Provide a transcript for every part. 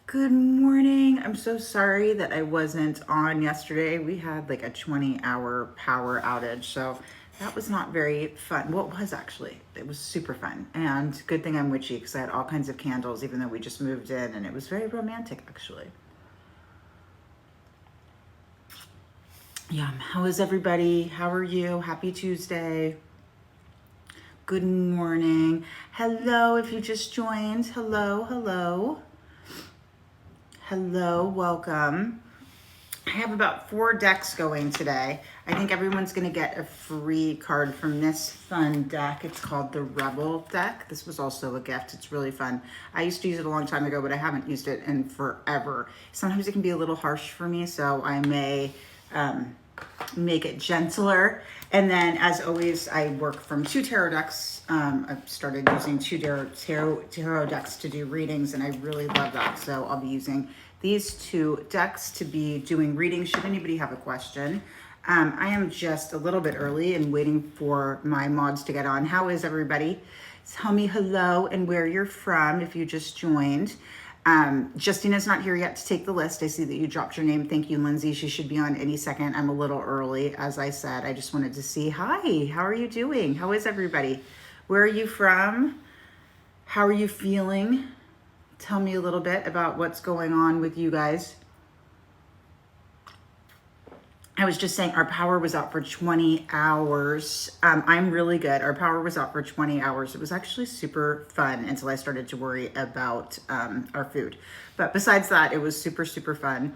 Good morning. I'm so sorry that I wasn't on yesterday. We had like a 20-hour power outage, so that was not very fun. Well, it was actually. It was super fun. And good thing I'm witchy because I had all kinds of candles, even though we just moved in, and it was very romantic, actually. Yeah. How is everybody? How are you? Happy Tuesday. Good morning. Hello, if you just joined. Hello, hello. Hello, welcome. I have about 4 decks going today. I think everyone's going to get a free card from this fun deck. It's called the Rebel deck. This was also a gift. It's really fun. I used to use it a long time ago, but I haven't used it in forever. Sometimes it can be a little harsh for me, so I may make it gentler. And then, as always, I work from 2 tarot decks. I've started using 2 tarot decks to do readings, and I really love that. So I'll be using these 2 decks to be doing readings. Should anybody have a question? I am just a little bit early and waiting for my mods to get on. How is everybody? Tell me hello and where you're from if you just joined. Justina's not here yet to take the list. I see that you dropped your name. Thank you, Lindsay. She should be on any second. I'm a little early. As I said, I just wanted to see, hi, how are you doing? How is everybody? Where are you from? How are you feeling? Tell me a little bit about what's going on with you guys. I was just saying our power was out for 20 hours. I'm really good. Our power was out for 20 hours. It was actually super fun until I started to worry about our food. But besides that, it was super, super fun.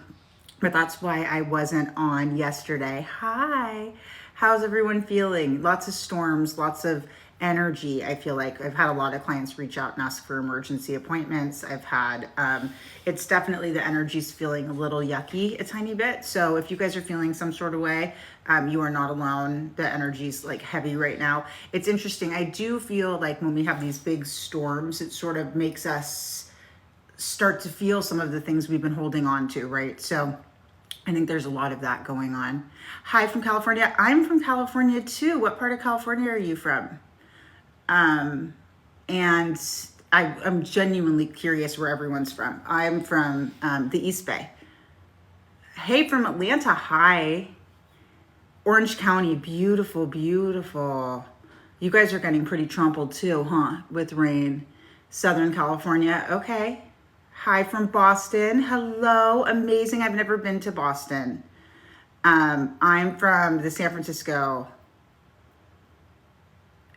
But that's why I wasn't on yesterday. Hi, how's everyone feeling? Lots of storms, lots of energy. I feel like I've had a lot of clients reach out and ask for emergency appointments. I've had, it's definitely the energy's feeling a little yucky a tiny bit. So if you guys are feeling some sort of way, you are not alone. The energy's like heavy right now. It's interesting. I do feel like when we have these big storms, it sort of makes us start to feel some of the things we've been holding on to, right? So I think there's a lot of that going on. Hi from California. I'm from California too. What part of California are you from? And I'm genuinely curious where everyone's from. I'm from the East Bay. Hey, from Atlanta. Hi. Orange County. Beautiful, beautiful. You guys are getting pretty trampled too, huh? With rain. Southern California. Okay. Hi from Boston. Hello. Amazing. I've never been to Boston. I'm from the San Francisco.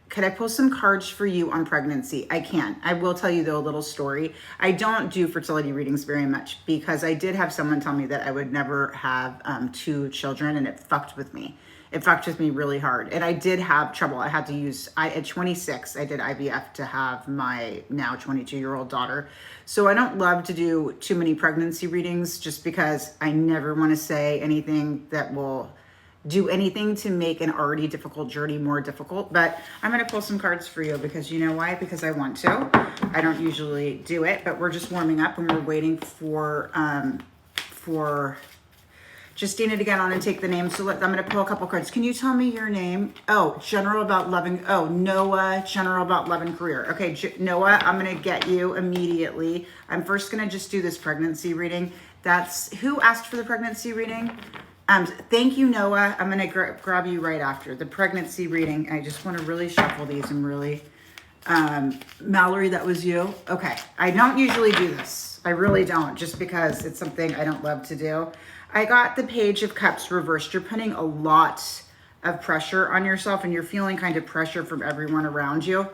Could I pull some cards for you on pregnancy? I can. I will tell you though a little story. I don't do fertility readings very much because I did have someone tell me that I would never have 2 children, and it fucked with me. It fucked with me really hard. And I did have trouble. I had to use, at 26, I did IVF to have my now 22-year-old daughter. So I don't love to do too many pregnancy readings just because I never want to say anything that will do anything to make an already difficult journey more difficult. But I'm going to pull some cards for you because you know why? Because I want to. I don't usually do it, but we're just warming up and we're waiting for Justina to get on and take the name. So I'm going to pull a couple cards. Can you tell me your name? Oh, general about love and, oh, Noah, general about love and career. Okay, Noah, I'm going to get you immediately. I'm first going to just do this pregnancy reading. That's, who asked for the pregnancy reading? Thank you, Noah. I'm going to grab you right after the pregnancy reading. I just want to really shuffle these and really, Mallory, that was you. Okay. I don't usually do this. I really don't, just because it's something I don't love to do. I got the Page of Cups reversed. You're putting a lot of pressure on yourself and you're feeling kind of pressure from everyone around you.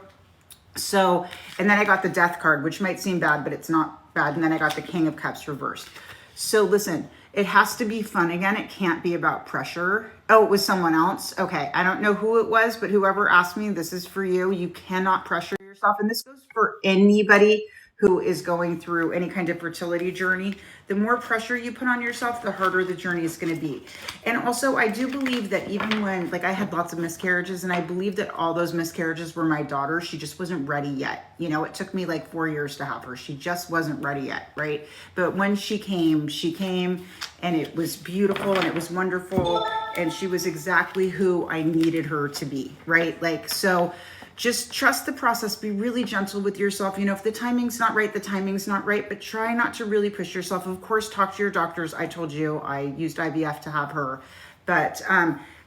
So, and then I got the Death card, which might seem bad, but it's not bad. And then I got the King of Cups reversed. So listen, it has to be fun again. It can't be about pressure. Oh, it was someone else. Okay. I don't know who it was, but whoever asked me, this is for you. You cannot pressure yourself. And this goes for anybody who is going through any kind of fertility journey. The more pressure you put on yourself, the harder the journey is going to be. And also, I do believe that even when, like, I had lots of miscarriages, and I believe that all those miscarriages were my daughter. She just wasn't ready yet. You know, it took me like 4 years to have her. She just wasn't ready yet, right? But when she came, and it was beautiful and it was wonderful. And she was exactly who I needed her to be, right? Like, so Just trust the process. Be really gentle with yourself. You know, if the timing's not right, the timing's not right, but try not to really push yourself. Of course, talk to your doctors. I told you I used IVF to have her, but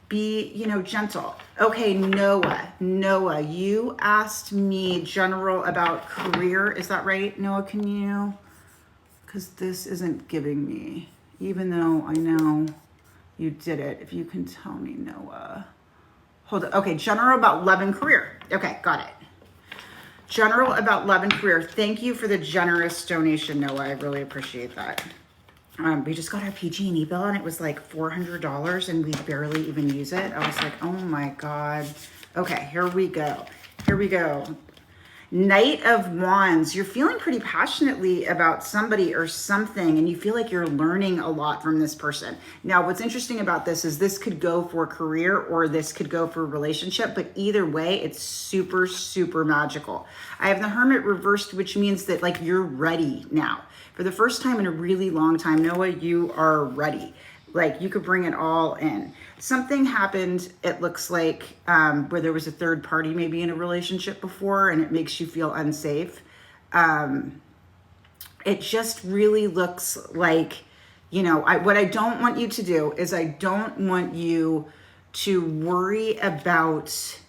be, you know, gentle. Okay, Noah, you asked me general about career. Is that right? Noah, can you, because this isn't giving me, even though I know you did it. If you can tell me, Noah. Hold on. Okay, general about love and career. Okay, got it. General about love and career. Thank you for the generous donation, Noah. I really appreciate that. We just got our PG&E bill and it was like $400 and we barely even use it. I was like, oh my God. Okay, here we go. Knight of Wands. You're feeling pretty passionately about somebody or something and you feel like you're learning a lot from this person. Now, what's interesting about this is this could go for career or this could go for relationship, but either way, it's super, super magical. I have the Hermit reversed, which means that like you're ready now. For the first time in a really long time, Noah, you are ready. Like you could bring it all in. Something happened, it looks like, where there was a third party maybe in a relationship before and it makes you feel unsafe. It just really looks like, you know, what I don't want you to do is I don't want you to worry about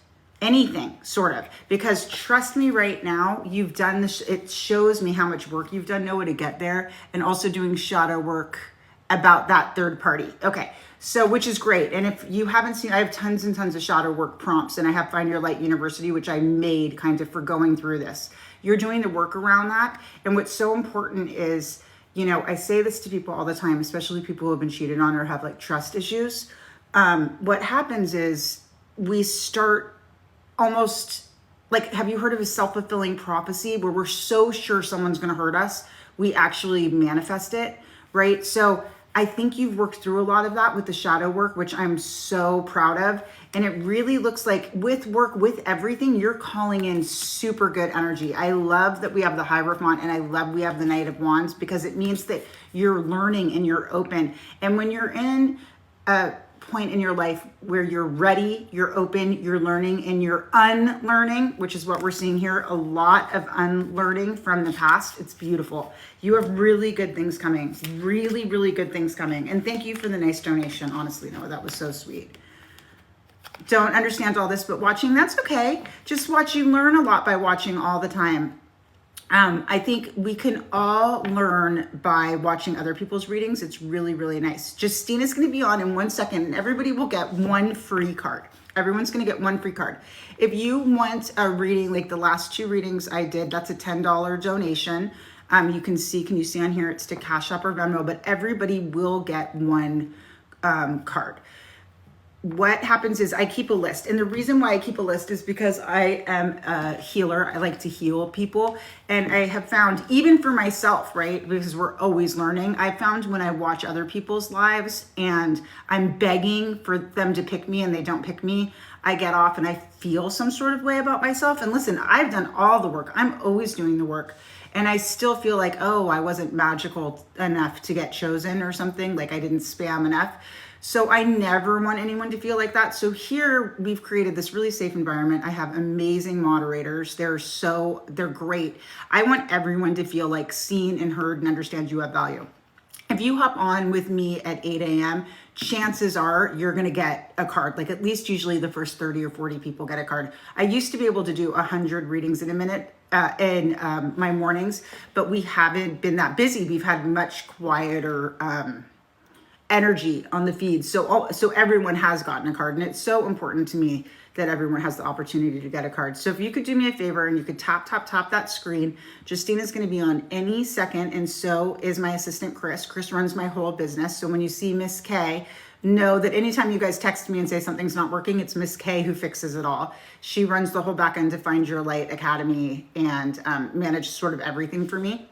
anything, sort of, because trust me right now, you've done this. It shows me how much work you've done, Noah, to get there, and also doing shadow work about that third party. Okay, so which is great. And if you haven't seen, I have tons and tons of shadow work prompts, and I have Find Your Light University, which I made kind of for going through this. You're doing the work around that, and what's so important is, you know, I say this to people all the time, especially people who have been cheated on or have like trust issues. What happens is we start almost like, have you heard of a self-fulfilling prophecy where we're so sure someone's going to hurt us, we actually manifest it, right? So I think you've worked through a lot of that with the shadow work, which I'm so proud of. And it really looks like with work, with everything, you're calling in super good energy. I love that we have the Hierophant and I love we have the Knight of Wands because it means that you're learning and you're open. And when you're in a point in your life where you're ready, you're open, you're learning, and you're unlearning, which is what we're seeing here, a lot of unlearning from the past. It's beautiful. You have really good things coming, really, really good things coming. And thank you for the nice donation. Honestly, Noah, that was so sweet. Don't understand all this, but watching, that's okay. Just watch. You learn a lot by watching all the time. I think we can all learn by watching other people's readings. It's really, really nice. Justina's going to be on in 1 second and everybody will get one free card. Everyone's going to get one free card. If you want a reading, like the last 2 readings I did, that's a $10 donation. You can you see on here, it's to Cash App or Venmo, but everybody will get one card. What happens is I keep a list. And the reason why I keep a list is because I am a healer. I like to heal people. And I have found, even for myself, right, because we're always learning, I found when I watch other people's lives and I'm begging for them to pick me and they don't pick me, I get off and I feel some sort of way about myself. And listen, I've done all the work. I'm always doing the work. And I still feel like, oh, I wasn't magical enough to get chosen or something, like I didn't spam enough. So I never want anyone to feel like that. So here we've created this really safe environment. I have amazing moderators. They're great. I want everyone to feel like seen and heard and understand you have value. If you hop on with me at 8 a.m., chances are you're going to get a card. Like at least usually the first 30 or 40 people get a card. I used to be able to do 100 readings in a minute in my mornings, but we haven't been that busy. We've had much quieter energy on the feed. So everyone has gotten a card, and it's so important to me that everyone has the opportunity to get a card. So if you could do me a favor and you could tap that screen. Justina's going to be on any second, and so is my assistant, Chris. Chris runs my whole business. So when you see Miss K, know that anytime you guys text me and say something's not working, it's Miss K who fixes it all. She runs the whole back end to Find Your Light Academy and manages sort of everything for me.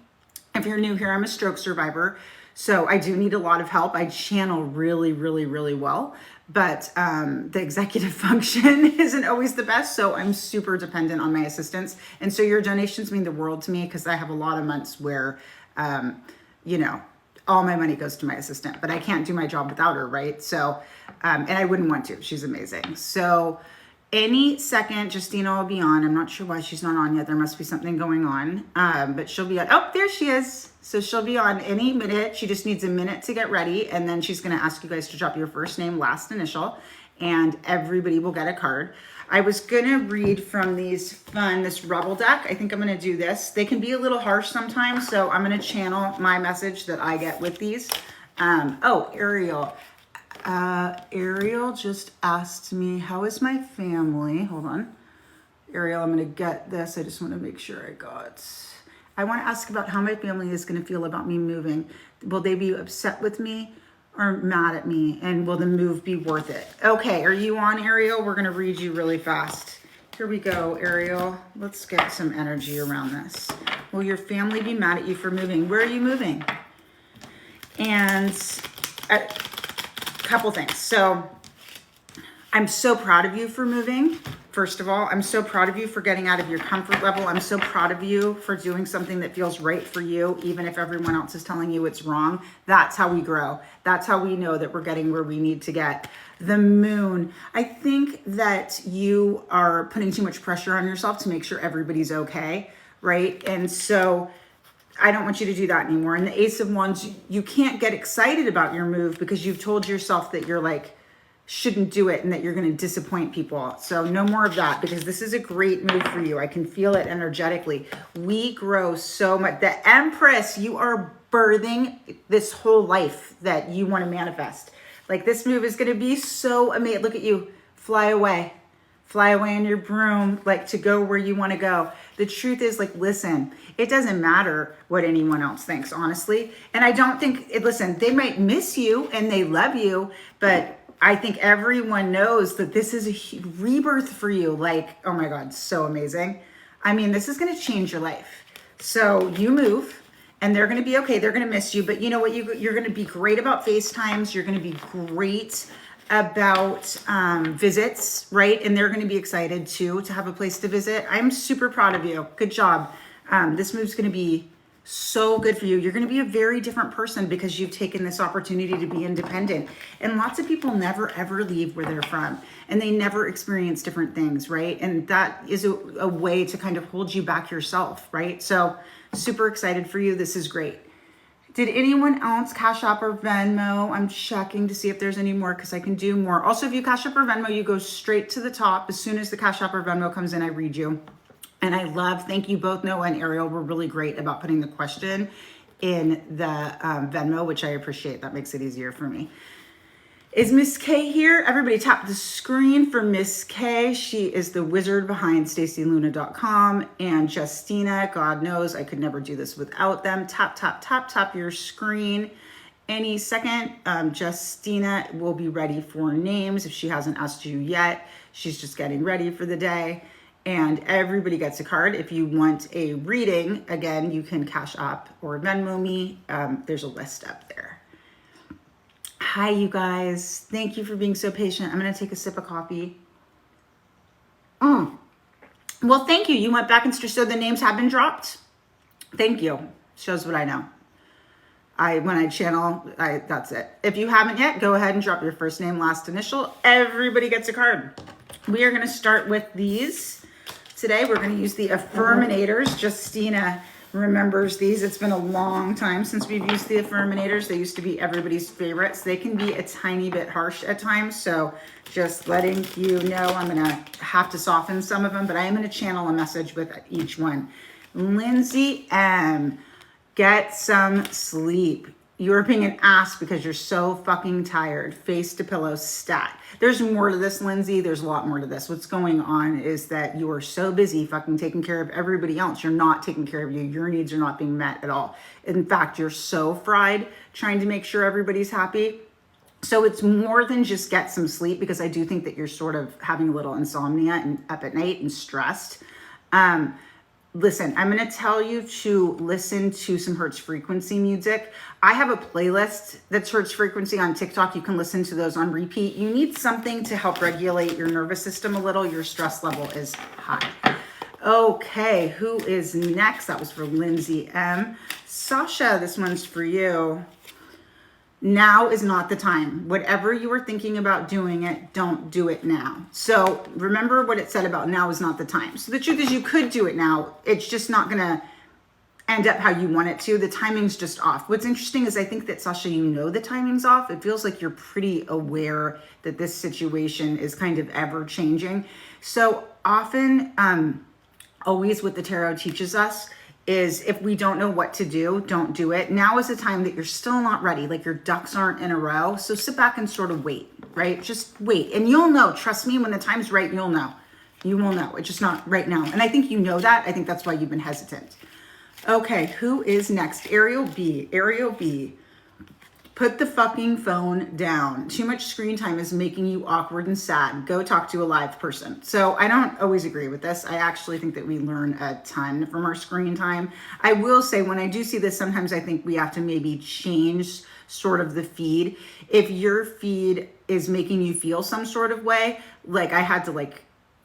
If you're new here, I'm a stroke survivor. So I do need a lot of help. I channel really, really, really well, but the executive function isn't always the best. So I'm super dependent on my assistants. And so your donations mean the world to me because I have a lot of months where, all my money goes to my assistant, but I can't do my job without her, right? So, and I wouldn't want to. She's amazing. So Any second, Justina will be on. I'm not sure why she's not on yet. There must be something going on, but she'll be on. Oh, there she is. So she'll be on any minute. She just needs a minute to get ready, and then she's going to ask you guys to drop your first name, last initial, and everybody will get a card. I was going to read from this Rebel deck. I think I'm going to do this. They can be a little harsh sometimes, so I'm going to channel my message that I get with these. Oh, Ariel. Ariel just asked me, how is my family? Hold on. Ariel, I'm going to get this. I just want to make sure I want to ask about how my family is going to feel about me moving. Will they be upset with me or mad at me? And will the move be worth it? Okay, are you on, Ariel? We're going to read you really fast. Here we go, Ariel. Let's get some energy around this. Will your family be mad at you for moving? Where are you moving? And a couple things. So I'm so proud of you for moving. First of all, I'm so proud of you for getting out of your comfort level. I'm so proud of you for doing something that feels right for you, even if everyone else is telling you it's wrong. That's how we grow. That's how we know that we're getting where we need to get. The moon. I think that you are putting too much pressure on yourself to make sure everybody's okay, right? And so I don't want you to do that anymore. And the Ace of Wands, you can't get excited about your move because you've told yourself that you're like, shouldn't do it and that you're going to disappoint people. So no more of that, because this is a great move for you. I can feel it energetically. We grow so much. The Empress, you are birthing this whole life that you want to manifest. Like, this move is going to be so amazing. Look at you. Fly away in your broom, like, to go where you want to go. The truth is, like, listen, it doesn't matter what anyone else thinks, honestly. And I don't think, listen, they might miss you and they love you, but I think everyone knows that this is a rebirth for you. Like, oh my God, so amazing. I mean, this is going to change your life. So you move and they're going to be okay. They're going to miss you, but you know what? You're going to be great about FaceTimes. You're going to be great about visits, right? And they're going to be excited too, to have a place to visit. I'm super proud of you. Good job. This move's going to be so good for you. You're going to be a very different person because you've taken this opportunity to be independent. And lots of people never ever leave where they're from, and they never experience different things, right? And that is a way to kind of hold you back yourself, right? So super excited for you. This is great. Did anyone else Cash App or Venmo? I'm checking to see if there's any more because I can do more. Also, if you Cash App or Venmo, you go straight to the top. As soon as the Cash App or Venmo comes in, I read you. And I love, thank you both, Noah and Ariel were really great about putting the question in the Venmo, which I appreciate. That makes it easier for me. Is Miss K here? Everybody tap the screen for Miss K. She is the wizard behind StaceyLuna.com, and Justina, God knows I could never do this without them. Tap, tap, tap, tap your screen. Any second, Justina will be ready for names if she hasn't asked you yet. She's just getting ready for the day. And everybody gets a card. If you want a reading, again, you can Cash App or Venmo me. There's a list up there. Hi, you guys. Thank you for being so patient. I'm going to take a sip of coffee. Well, thank you. You went back and so the names have been dropped. Thank you. Shows what I know. When I channel, that's it. If you haven't yet, go ahead and drop your first name, last initial. Everybody gets a card. We are going to start with these. Today, we're going to use the Affirminators. Justina remembers these. It's been a long time since we've used the Affirminators. They used to be everybody's favorites. They can be a tiny bit harsh at times, so just letting you know, I'm going to have to soften some of them, but I am going to channel a message with each one. Lindsay M., get some sleep. You're being an ass because you're so fucking tired. Face to pillow stat. There's more to this, Lindsay. There's a lot more to this. What's going on is that you are so busy fucking taking care of everybody else. You're not taking care of you. Your needs are not being met at all. In fact, you're so fried trying to make sure everybody's happy. So it's more than just get some sleep, because I do think that you're sort of having a little insomnia and up at night and stressed. Listen, I'm going to tell you to listen to some Hertz Frequency music. I have a playlist that's Hertz Frequency on TikTok. You can listen to those on repeat. You need something to help regulate your nervous system a little. Your stress level is high. Okay, who is next? That was for Lindsay M. Sasha, this one's for you. Now is not the time. Whatever you were thinking about doing it, don't do it now. So remember what it said about now is not the time. So the truth is you could do it now. It's just not going to end up how you want it to. The timing's just off. What's interesting is I think that, Sasha, you know the timing's off. It feels like you're pretty aware that this situation is kind of ever changing. So often, always what the tarot teaches us is if we don't know what to do, don't do it. Now is the time that you're still not ready, like your ducks aren't in a row. So sit back and sort of wait, right? Just wait. And you'll know, trust me, when the time's right, you'll know. You will know. It's just not right now. And I think you know that. I think that's why you've been hesitant. Okay, who is next? Ariel B. Ariel B. Put the fucking phone down. Too much screen time is making you awkward and sad. Go talk to a live person. So I don't always agree with this. I actually think that we learn a ton from our screen time. I will say when I do see this, sometimes I think we have to maybe change sort of the feed. If your feed is making you feel some sort of way, like I had to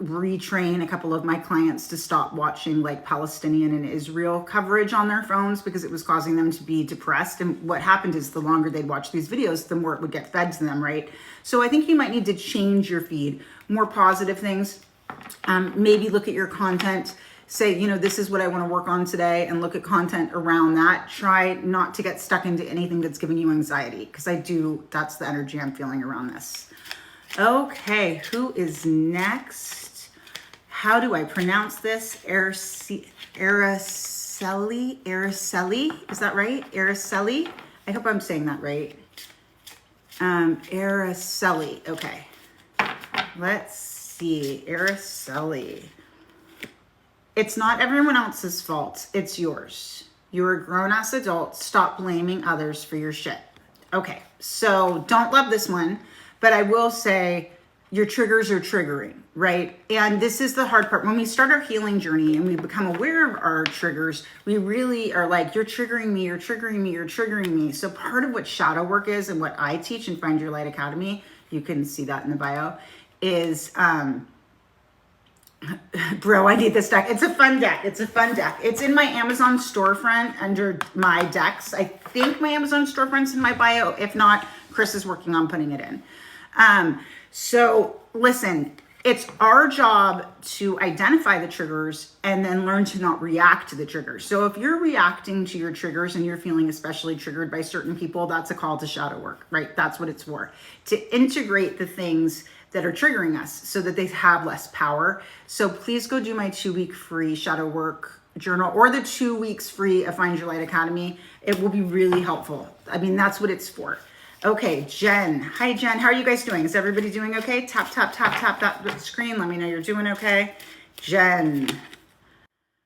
retrain a couple of my clients to stop watching like Palestinian and Israel coverage on their phones because it was causing them to be depressed. And what happened is the longer they'd watch these videos, the more it would get fed to them, right? So I think you might need to change your feed, more positive things. Maybe look at your content, say, you know, this is what I want to work on today, and look at content around that. Try not to get stuck into anything that's giving you anxiety, because that's the energy I'm feeling around this. Okay, who is next? How do I pronounce this? Araceli? Is that right? Araceli? I hope I'm saying that right. Araceli. Okay. Let's see. Araceli. It's not everyone else's fault. It's yours. You're a grown-ass adult. Stop blaming others for your shit. Okay. So don't love this one, but I will say your triggers are triggering, right? And this is the hard part. When we start our healing journey and we become aware of our triggers, we really are like, you're triggering me, you're triggering me, you're triggering me. So part of what shadow work is and what I teach in Find Your Light Academy, you can see that in the bio, is, bro, I need this deck. It's a fun deck. It's a fun deck. It's in my Amazon storefront under my decks. I think my Amazon storefront's in my bio. If not, Chris is working on putting it in. So listen, it's our job to identify the triggers and then learn to not react to the triggers. So if you're reacting to your triggers and you're feeling especially triggered by certain people, that's a call to shadow work, right? That's what it's for. To integrate the things that are triggering us so that they have less power. So please go do my 2-week free shadow work journal or the 2 weeks free of Find Your Light Academy. It will be really helpful. I mean, that's what it's for. Okay, Jen. Hi, Jen. How are you guys doing? Is everybody doing okay? Tap, tap, tap, tap that screen. Let me know you're doing okay. Jen,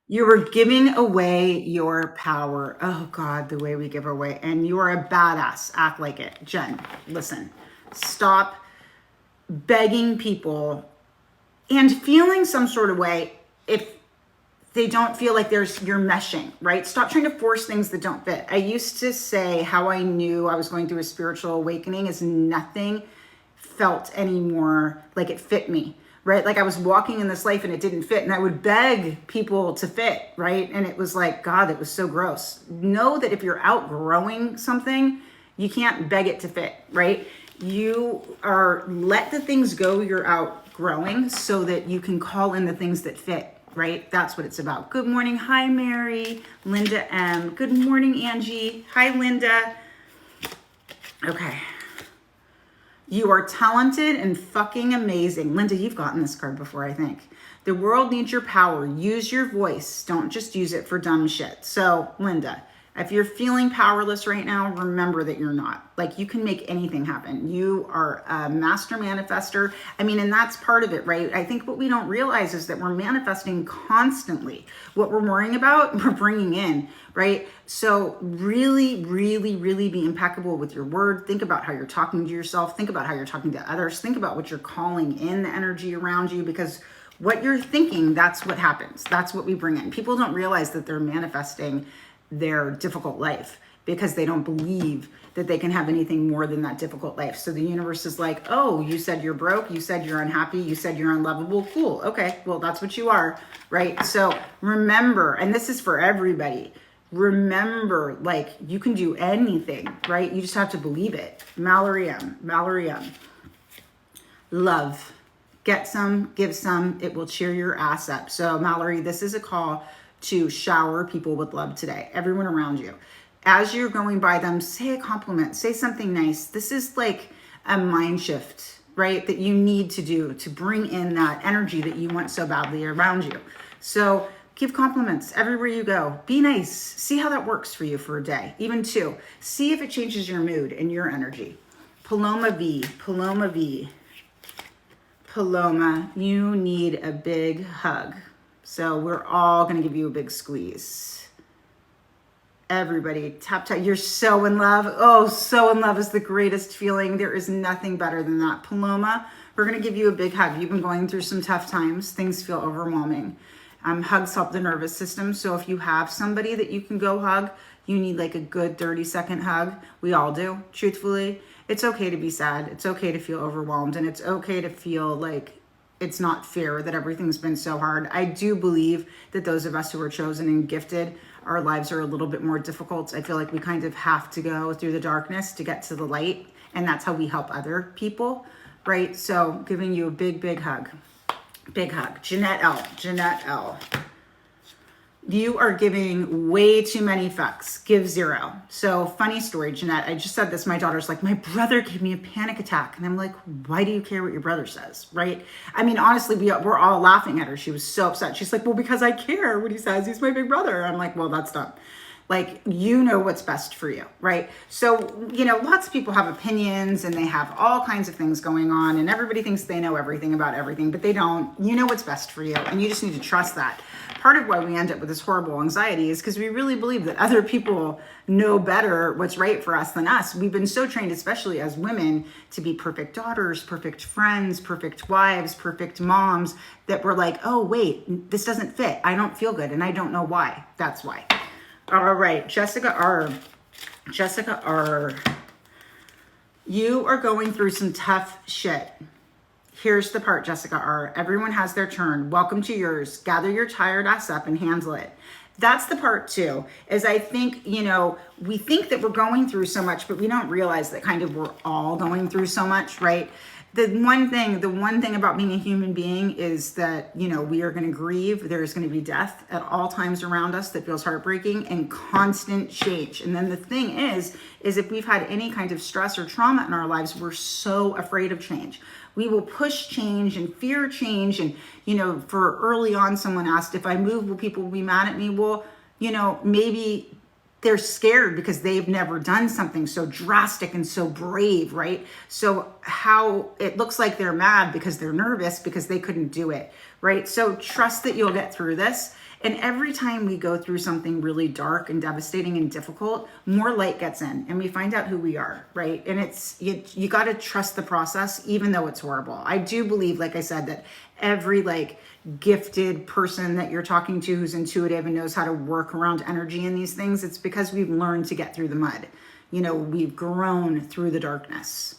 you were giving away your power. Oh, God, the way we give away. And you are a badass. Act like it. Jen, listen. Stop begging people and feeling some sort of way if they don't feel like you're meshing, right? Stop trying to force things that don't fit. I used to say how I knew I was going through a spiritual awakening is nothing felt anymore like it fit me, right? Like I was walking in this life and it didn't fit, and I would beg people to fit, right? And it was like, God, it was so gross. Know that if you're outgrowing something, you can't beg it to fit, right? You are, let the things go you're outgrowing so that you can call in the things that fit. Right? That's what it's about. Good morning. Hi, Mary. Linda M. Good morning, Angie. Hi, Linda. Okay. You are talented and fucking amazing. Linda, you've gotten this card before, I think. The world needs your power. Use your voice. Don't just use it for dumb shit. So, Linda, if you're feeling powerless right now, remember that you're not. Like, you can make anything happen. You are a master manifester. I mean, and that's part of it, right? I think what we don't realize is that we're manifesting constantly. What we're worrying about, we're bringing in, right? So really, really, really be impeccable with your word. Think about how you're talking to yourself. Think about how you're talking to others. Think about what you're calling in the energy around you, because what you're thinking, that's what happens. That's what we bring in. People don't realize that they're manifesting their difficult life because they don't believe that they can have anything more than that difficult life. So the universe is like, oh, you said you're broke, you said you're unhappy, you said you're unlovable. Cool. Okay, well, that's what you are, right? So remember, and this is for everybody, Remember, like, you can do anything, right? You just have to believe it. Mallory M. Love. Get some, give some. It will cheer your ass up. So, Mallory, this is a call to shower people with love today. Everyone around you. As you're going by them, say a compliment. Say something nice. This is like a mind shift, right? That you need to do to bring in that energy that you want so badly around you. So, give compliments everywhere you go. Be nice. See how that works for you for a day, even 2. See if it changes your mood and your energy. Paloma V, you need a big hug. So we're all going to give you a big squeeze. Everybody, tap, tap. You're so in love. Oh, so in love is the greatest feeling. There is nothing better than that. Paloma, we're going to give you a big hug. You've been going through some tough times. Things feel overwhelming. Hugs help the nervous system. So if you have somebody that you can go hug, you need like a good 30-second hug. We all do, truthfully. It's okay to be sad. It's okay to feel overwhelmed. And it's okay to feel like it's not fair that everything's been so hard. I do believe that those of us who are chosen and gifted, our lives are a little bit more difficult. I feel like we kind of have to go through the darkness to get to the light. And that's how we help other people, right? So giving you a big, big hug. Big hug. Jeanette L. You are giving way too many fucks. Give 0. So funny story, Jeanette. I just said this. My daughter's like, my brother gave me a panic attack. And I'm like, why do you care what your brother says? Right? I mean, honestly, we're all laughing at her. She was so upset. She's like, well, because I care what he says. He's my big brother. I'm like, well, that's dumb. Like, you know what's best for you, right? So, you know, lots of people have opinions and they have all kinds of things going on and everybody thinks they know everything about everything, but they don't. You know what's best for you and you just need to trust that. Part of why we end up with this horrible anxiety is because we really believe that other people know better what's right for us than us. We've been so trained, especially as women, to be perfect daughters, perfect friends, perfect wives, perfect moms, that we're like, oh, wait, this doesn't fit. I don't feel good and I don't know why. That's why. All right, Jessica R. You are going through some tough shit. Here's the part, Jessica R. Everyone has their turn. Welcome to yours. Gather your tired ass up and handle it. That's the part too, is I think, you know, we think that we're going through so much, but we don't realize that kind of we're all going through so much, right? The one thing about being a human being is that, you know, we are going to grieve. There's going to be death at all times around us that feels heartbreaking and constant change. And then the thing is if we've had any kind of stress or trauma in our lives, we're so afraid of change. We will push change and fear change. And, you know, for early on, someone asked, if I move, will people be mad at me? Well, you know, maybe they're scared because they've never done something so drastic and so brave, right? So how it looks like they're mad because they're nervous because they couldn't do it, right? So trust that you'll get through this. And every time we go through something really dark and devastating and difficult, more light gets in and we find out who we are, right? And it's, you got to trust the process, even though it's horrible. I do believe, like I said, that every like gifted person that you're talking to who's intuitive and knows how to work around energy and these things, it's because we've learned to get through the mud. You know, we've grown through the darkness.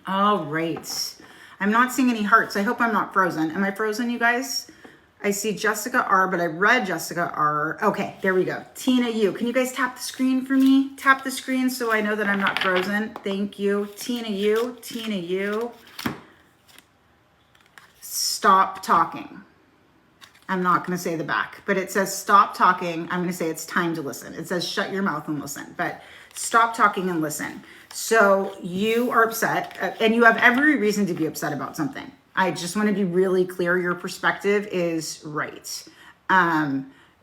All right. I'm not seeing any hearts. I hope I'm not frozen. Am I frozen, you guys? I see Jessica R, but I read Jessica R. Okay, there we go. Tina U. Can you guys tap the screen for me? Tap the screen so I know that I'm not frozen. Thank you. Tina U. Stop talking. I'm not going to say the back, but it says stop talking. I'm going to say it's time to listen. It says shut your mouth and listen, but stop talking and listen. So you are upset and you have every reason to be upset about something. I just want to be really clear. Your perspective is right.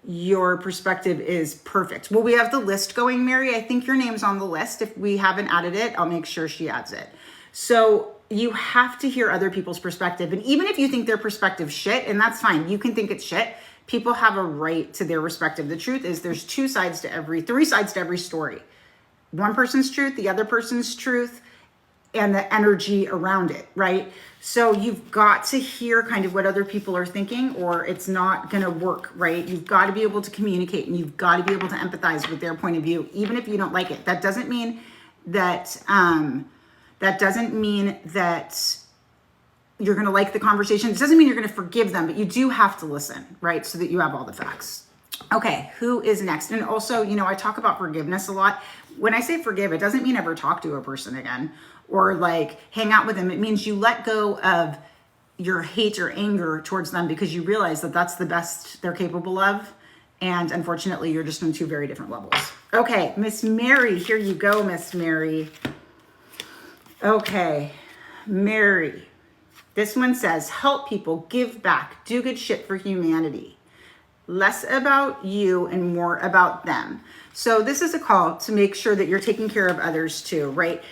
Your perspective is perfect. Well, we have the list going, Mary. I think your name's on the list. If we haven't added it, I'll make sure she adds it. So you have to hear other people's perspective. And even if you think their perspective shit, and that's fine, you can think it's shit. People have a right to their perspective. The truth is there's three sides to every story. One person's truth, the other person's truth, and the energy around it, right? So you've got to hear kind of what other people are thinking or it's not gonna work, right? You've got to be able to communicate and you've got to be able to empathize with their point of view, even if you don't like it. That doesn't mean that, you're gonna like the conversation. It doesn't mean you're gonna forgive them, but you do have to listen, right? So that you have all the facts. Okay, who is next? And also, you know, I talk about forgiveness a lot. When I say forgive, it doesn't mean ever talk to a person again or like hang out with them. It means you let go of your hate or anger towards them because you realize that that's the best they're capable of. And unfortunately, you're just on two very different levels. Okay, Miss Mary, here you go, Miss Mary. Okay, Mary. This one says, help people, give back, do good shit for humanity. Less about you and more about them. So this is a call to make sure that you're taking care of others too, right?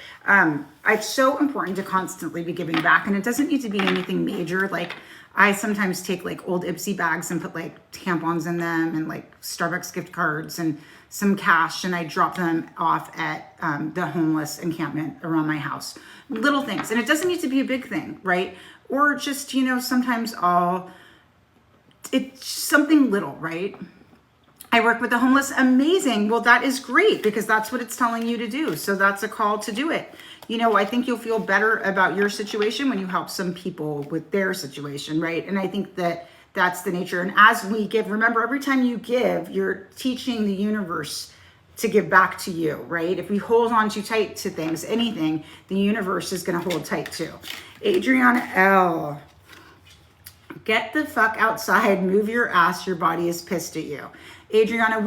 It's so important to constantly be giving back, and it doesn't need to be anything major. Like I sometimes take like old Ipsy bags and put like tampons in them and like Starbucks gift cards and some cash, and I drop them off at the homeless encampment around my house. Little things, and it doesn't need to be a big thing, right? Or just, you know, sometimes it's something little, right? I work with the homeless. Amazing. Well, that is great because that's what it's telling you to do. So that's a call to do it. You know, I think you'll feel better about your situation when you help some people with their situation, right? And I think that that's the nature. And as we give, remember, every time you give, you're teaching the universe to give back to you, right? If we hold on too tight to things, anything, the universe is going to hold tight too. Adriana L. Get the fuck outside, move your ass, your body is pissed at you. Adriana,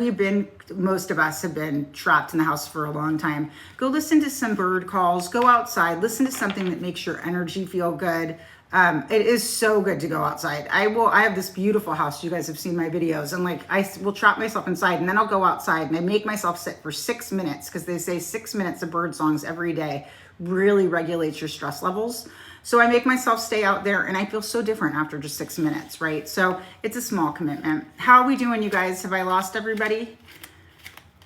most of us have been trapped in the house for a long time. Go listen to some bird calls, go outside, listen to something that makes your energy feel good. It is so good to go outside. I have this beautiful house. You guys have seen my videos, and like I will trap myself inside and then I'll go outside and I make myself sit for 6 minutes because they say 6 minutes of bird songs every day really regulates your stress levels. So I make myself stay out there and I feel so different after just 6 minutes, right? So it's a small commitment. How are we doing, you guys? Have I lost everybody?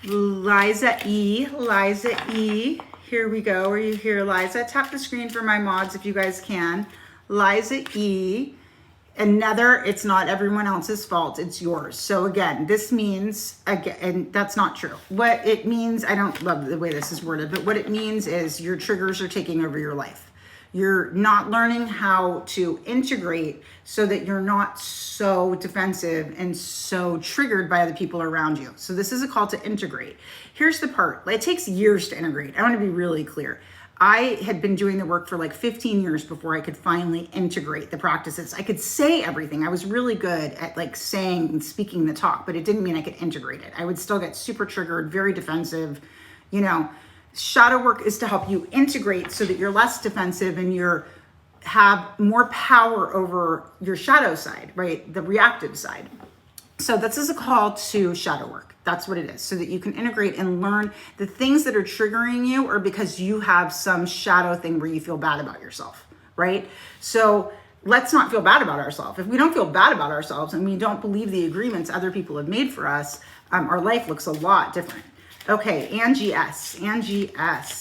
Liza E. Here we go. Are you here, Liza? Tap the screen for my mods if you guys can. Liza E. Another, it's not everyone else's fault, it's yours. So again, this means, again, and that's not true. What it means, I don't love the way this is worded, but what it means is your triggers are taking over your life. You're not learning how to integrate so that you're not so defensive and so triggered by other people around you. So this is a call to integrate. Here's the part. It takes years to integrate. I want to be really clear. I had been doing the work for like 15 years before I could finally integrate the practices. I could say everything. I was really good at like saying and speaking the talk, but it didn't mean I could integrate it. I would still get super triggered, very defensive, you know. Shadow work is to help you integrate so that you're less defensive and you're have more power over your shadow side, right? The reactive side. So this is a call to shadow work. That's what it is. So that you can integrate and learn the things that are triggering you or because you have some shadow thing where you feel bad about yourself, right? So let's not feel bad about ourselves. If we don't feel bad about ourselves and we don't believe the agreements other people have made for us, our life looks a lot different. Okay, Angie S.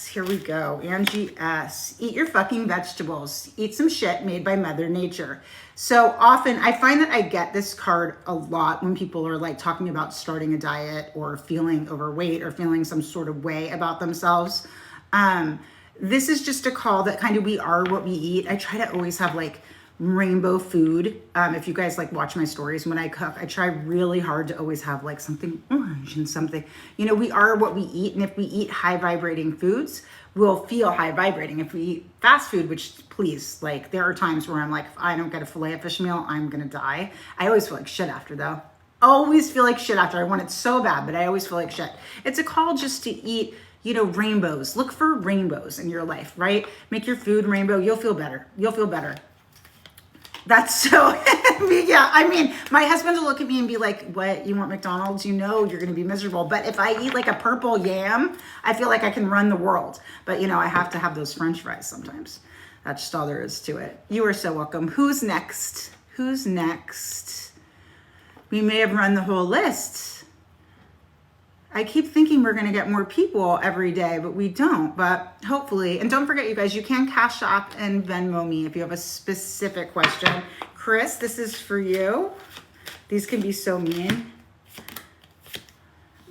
Here we go. Angie S. Eat your fucking vegetables. Eat some shit made by Mother Nature. So often I find that I get this card a lot when people are like talking about starting a diet or feeling overweight or feeling some sort of way about themselves. This is just a call that kind of we are what we eat. I try to always have like rainbow food. If you guys like watch my stories when I cook, I try really hard to always have like something orange and something, you know, we are what we eat. And if we eat high vibrating foods, we'll feel high vibrating. If we eat fast food, which please, like there are times where I'm like, if I don't get a filet of fish meal, I'm going to die. I always feel like shit after though. Always feel like shit after. I want it so bad, but I always feel like shit. It's a call just to eat, you know, rainbows. Look for rainbows in your life, right? Make your food rainbow. You'll feel better. You'll feel better. That's so, yeah, I mean, my husband will look at me and be like, what, you want McDonald's? You know you're going to be miserable. But if I eat like a purple yam, I feel like I can run the world. But, you know, I have to have those French fries sometimes. That's just all there is to it. You are so welcome. Who's next? Who's next? We may have run the whole list. I keep thinking we're going to get more people every day, but we don't. But hopefully, and don't forget, you guys, you can Cash App and Venmo me if you have a specific question. Chris, this is for you. These can be so mean.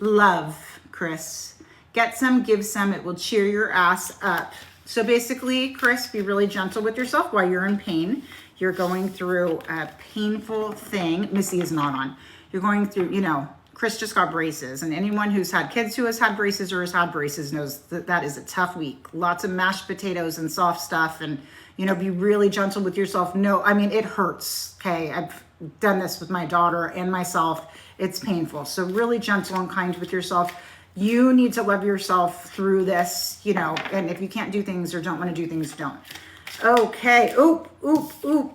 Love, Chris. Get some, give some. It will cheer your ass up. So basically, Chris, be really gentle with yourself while you're in pain. You're going through a painful thing. Missy is not on. You're going through, you know, Chris just got braces, and anyone who's had kids who has had braces or has had braces knows that that is a tough week. Lots of mashed potatoes and soft stuff, and you know, be really gentle with yourself. No, I mean, it hurts. Okay, I've done this with my daughter and myself. It's painful. So really gentle and kind with yourself. You need to love yourself through this, you know, and if you can't do things or don't want to do things, don't. Okay. Oop, oop, oop.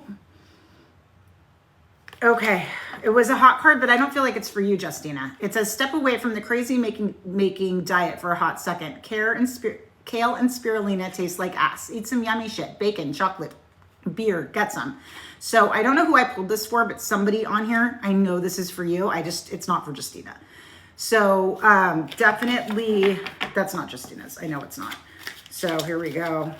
Okay. It was a hot card, but I don't feel like it's for you, Justina. It says, step away from the crazy making diet for a hot second. Kale and spirulina taste like ass. Eat some yummy shit. Bacon, chocolate, beer, get some. So I don't know who I pulled this for, but somebody on here, I know this is for you. It's not for Justina. So definitely, that's not Justina's. I know it's not. So here we go.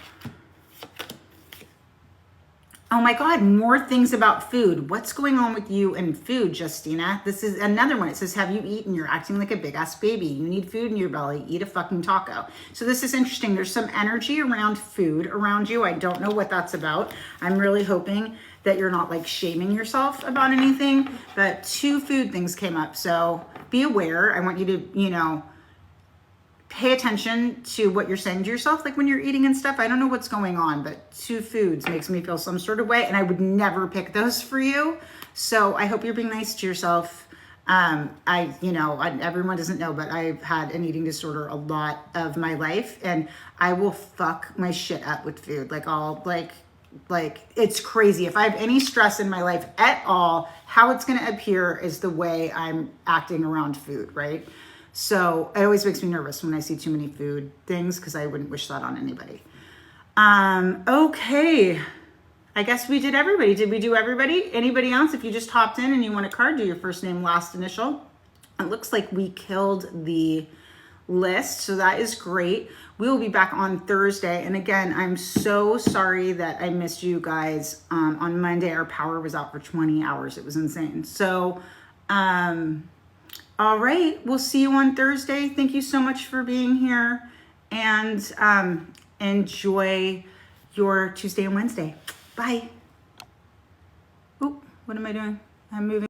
Oh my God, more things about food. What's going on with you and food, Justina? This is another one. It says, have you eaten? You're acting like a big ass baby. You need food in your belly. Eat a fucking taco. So this is interesting. There's some energy around food around you. I don't know what that's about. I'm really hoping that you're not like shaming yourself about anything, but 2 food things came up. So be aware. I want you to, you know, pay attention to what you're saying to yourself, like when you're eating and stuff. I don't know what's going on, but 2 foods makes me feel some sort of way, and I would never pick those for you. So I hope you're being nice to yourself. Everyone doesn't know, but I've had an eating disorder a lot of my life, and I will fuck my shit up with food. Like it's crazy. If I have any stress in my life at all, how it's going to appear is the way I'm acting around food, right? So it always makes me nervous when I see too many food things, because I wouldn't wish that on anybody. Okay. I guess we did everybody. Did we do everybody? Anybody else? If you just hopped in and you want a card, do your first name, last initial. It looks like we killed the list, so that is great. We will be back on Thursday. And again, I'm so sorry that I missed you guys. On Monday, our power was out for 20 hours. It was insane. So, all right, we'll see you on Thursday. Thank you so much for being here, and enjoy your Tuesday and Wednesday. Bye. Oop, what am I doing? I'm moving.